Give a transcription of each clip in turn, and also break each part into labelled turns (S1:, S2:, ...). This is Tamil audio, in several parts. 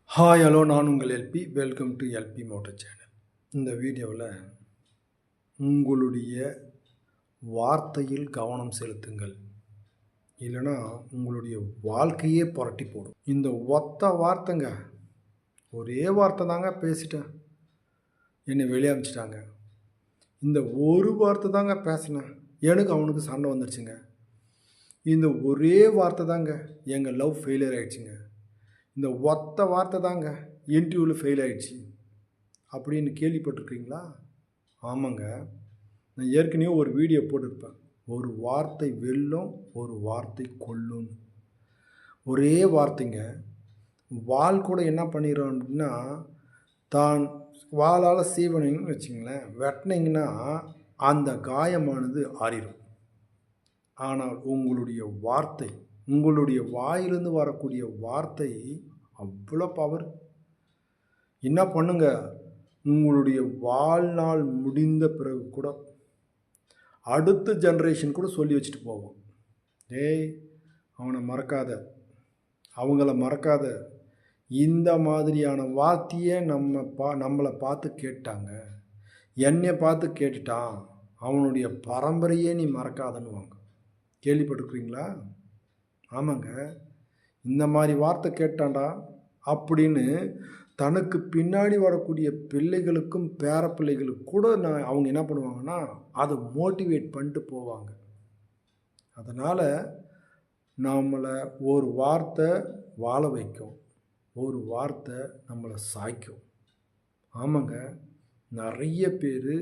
S1: ஹாய் ஹலோ, நான் உங்கள் LP. Welcome to LP motor channel. இந்த வீடியோவில் உங்களுடைய வார்த்தையில் கவனம் செலுத்துங்கள், இல்லைன்னா உங்களுடைய வாழ்க்கையே புரட்டி போடும். இந்த ஒத்த வார்த்தைங்க, ஒரே வார்த்தை தாங்க பேசிட்டேன், என்னை வெளியே அனுப்பிச்சிட்டாங்க. இந்த ஒரு வார்த்தை தாங்க பேசினேன், எனக்கு அவனுக்கு சண்டை வந்துடுச்சுங்க. இந்த ஒரே வார்த்தை தாங்க எங்கள் லவ் ஃபெயிலியர் ஆகிடுச்சுங்க. இந்த ஒத்த வார்த்தை தாங்க இன்டர்வியூவில் ஃபெயில் ஆகிடுச்சு அப்படின்னு கேள்விப்பட்டிருக்கீங்களா? ஆமாங்க, நான் ஏற்கனவே ஒரு வீடியோ போட்டிருப்பேன். ஒரு வார்த்தை வெல்லும், ஒரு வார்த்தை கொல்லும். ஒரே வார்த்தைங்க. வால் கூட என்ன பண்ணிடுறோம் அப்படின்னா, தான் வாளால் சீவனிங்கன்னு வச்சுங்களேன், வெட்டினீங்கன்னா அந்த காயமானது ஆறிடும். ஆனால் உங்களுடைய வார்த்தை, உங்களுடைய வாயிலிருந்து வரக்கூடிய வார்த்தை அவ்வளோ பவர். என்ன பண்ணுங்க, உங்களுடைய வாழ்நாள் முடிந்த பிறகு கூட அடுத்த ஜென்ரேஷன் கூட சொல்லி வச்சுட்டு போவோம், டேய் அவனை மறக்காத, அவங்கள மறக்காத. இந்த மாதிரியான வார்த்தையை நம்மளை பார்த்து கேட்டாங்க, என்னை பார்த்து கேட்டுட்டான், அவனுடைய பரம்பரையே நீ மறக்காதன்னுவாங்க. கேள்விப்பட்டிருக்கிறீங்களா? ஆமாங்க, இந்த மாதிரி வார்த்தை கேட்டான்டா அப்படின்னு தனக்கு பின்னாடி வரக்கூடிய பிள்ளைகளுக்கும் பேர பிள்ளைகளுக்கு கூட அவங்க என்ன பண்ணுவாங்கன்னா அதை மோட்டிவேட் பண்ணிட்டு போவாங்க. அதனால் நம்மளை ஒரு வார்த்தை வாழ வைக்கும், ஒரு வார்த்தை நம்மளை சாய்க்கும். ஆமாங்க, நிறைய பேர்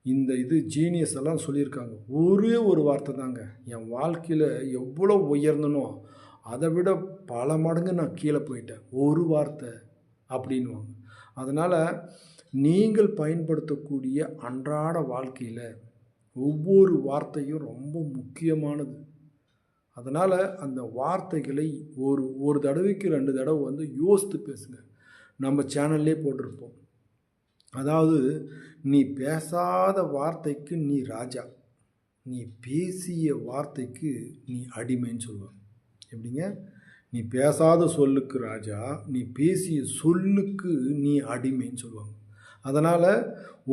S1: இந்த ஜீனியஸ் எல்லாம் சொல்லியிருக்காங்க. ஒரே ஒரு வார்த்தை தாங்க என் வாழ்க்கையில் எவ்வளோ உயர்ந்தனோ அதை விட பல மடங்கு நான் கீழே போயிட்டேன், ஒரு வார்த்தை அப்படின்வாங்க. அதனால் நீங்கள் பயன்படுத்தக்கூடிய அன்றாட வாழ்க்கையில் ஒவ்வொரு வார்த்தையும் ரொம்ப முக்கியமானது. அதனால் அந்த வார்த்தைகளை ஒரு தடவைக்கு 2 தடவை யோசித்து பேசுங்க. நம்ம சேனல்லே போட்டிருப்போம். அதாவது, நீ பேசாத வார்த்தைக்கு நீ ராஜா, நீ பேசிய வார்த்தைக்கு நீ அடிமைன்னு சொல்லுவாங்க. எப்படிங்க? நீ பேசாத சொல்லுக்கு ராஜா, நீ பேசிய சொல்லுக்கு நீ அடிமைன்னு சொல்லுவாங்க. அதனால்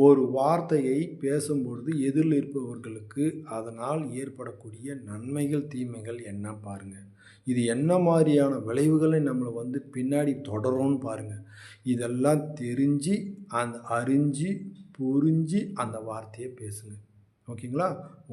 S1: ஒரு வார்த்தையை பேசும்பொழுது எதிரில் இருப்பவர்களுக்கு அதனால் ஏற்படக்கூடிய நன்மைகள் தீமைகள் என்ன பாருங்கள். இது என்ன மாதிரியான விளைவுகளை நம்மளை பின்னாடி தொடரும்னு பாருங்கள். இதெல்லாம் தெரிஞ்சு அறிஞ்சு புரிஞ்சு அந்த வார்த்தையை பேசுங்க. ஓகேங்களா?